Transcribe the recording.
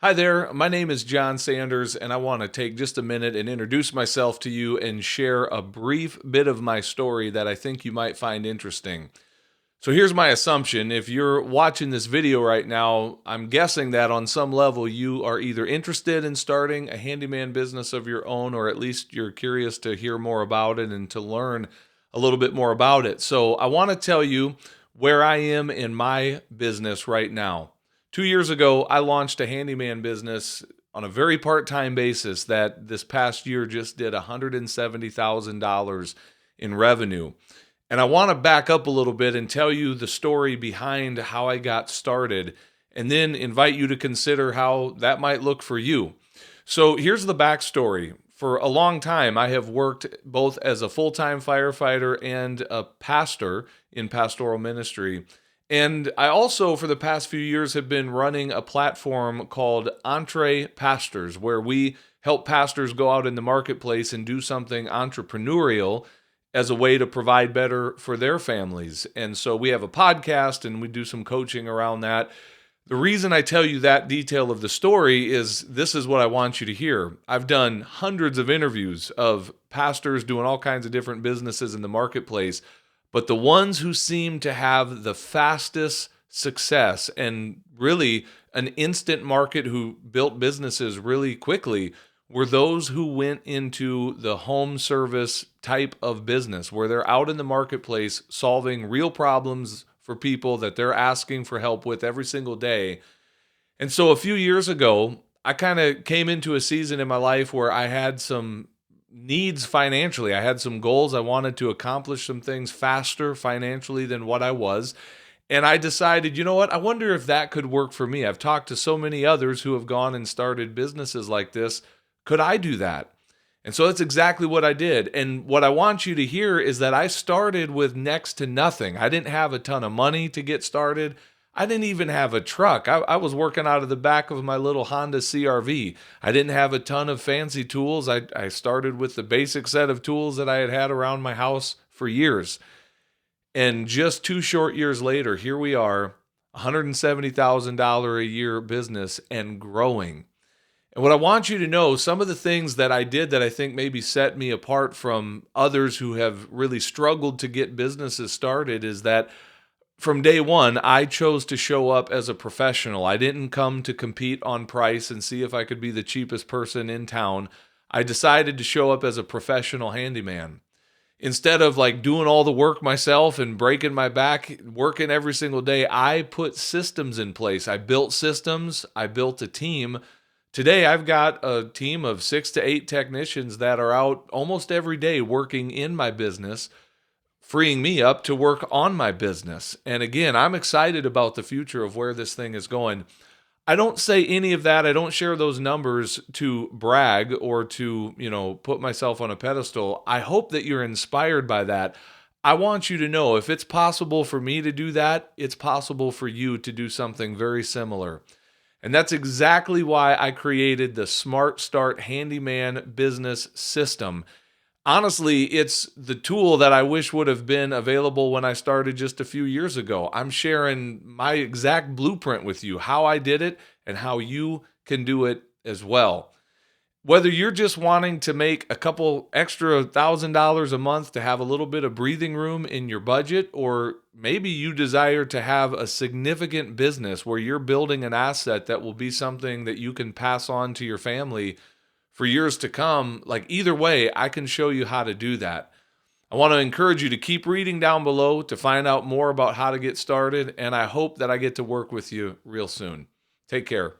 Hi there, my name is John Sanders, and I want to take just a minute and introduce myself to you and share a brief bit of my story that I think you might find interesting. So, here's my assumption. If you're watching this video right now, I'm guessing that on some level you are either interested in starting a handyman business of your own, or at least you're curious to hear more about it and to learn a little bit more about it. So, I want to tell you where I am in my business right now. 2 years ago, I launched a handyman business on a very part time basis that this past year just did $170,000 in revenue. And I want to back up a little bit and tell you the story behind how I got started, and then invite you to consider how that might look for you. So here's the backstory. For a long time, I have worked both as a full time firefighter and a pastor in pastoral ministry. And I also, for the past few years, have been running a platform called Entre Pastors, where we help pastors go out in the marketplace and do something entrepreneurial as a way to provide better for their families. And so we have a podcast and we do some coaching around that. The reason I tell you that detail of the story is this is what I want you to hear. I've done hundreds of interviews of pastors doing all kinds of different businesses in the marketplace, but the ones who seem to have the fastest success and really an instant market, who built businesses really quickly, were those who went into the home service type of business, where they're out in the marketplace solving real problems for people that they're asking for help with every single day. And so a few years ago, I kind of came into a season in my life where I had some needs financially. I had some goals. I wanted to accomplish some things faster financially than what I was. And I decided, you know what? I wonder if that could work for me. I've talked to so many others who have gone and started businesses like this. Could I do that? And so that's exactly what I did. And what I want you to hear is that I started with next to nothing. I didn't have a ton of money to get started. I didn't even have a truck. I was working out of the back of my little Honda CRV. I didn't have a ton of fancy tools. I started with the basic set of tools that I had had around my house for years. And just 2 short years later, here we are, $170,000 a year business and growing. And what I want you to know, some of the things that I did that I think maybe set me apart from others who have really struggled to get businesses started, is that from day one, I chose to show up as a professional. I didn't come to compete on price and see if I could be the cheapest person in town. I decided to show up as a professional handyman. Instead of like doing all the work myself and breaking my back, working every single day, I put systems in place. I built systems. I built a team. Today, I've got a team of 6 to 8 technicians that are out almost every day working in my business, freeing me up to work on my business. And again, I'm excited about the future of where this thing is going. I don't say any of that. I don't share those numbers to brag or to, put myself on a pedestal. I hope that you're inspired by that. I want you to know, if it's possible for me to do that, it's possible for you to do something very similar. And that's exactly why I created the Smart Start Handyman Business System. Honestly, it's the tool that I wish would have been available when I started just a few years ago. I'm sharing my exact blueprint with you, how I did it and how you can do it as well. Whether you're just wanting to make a couple extra $1,000 a month to have a little bit of breathing room in your budget, or maybe you desire to have a significant business where you're building an asset that will be something that you can pass on to your family for years to come, like either way, I can show you how to do that. I want to encourage you to keep reading down below to find out more about how to get started, and I hope that I get to work with you real soon. Take care.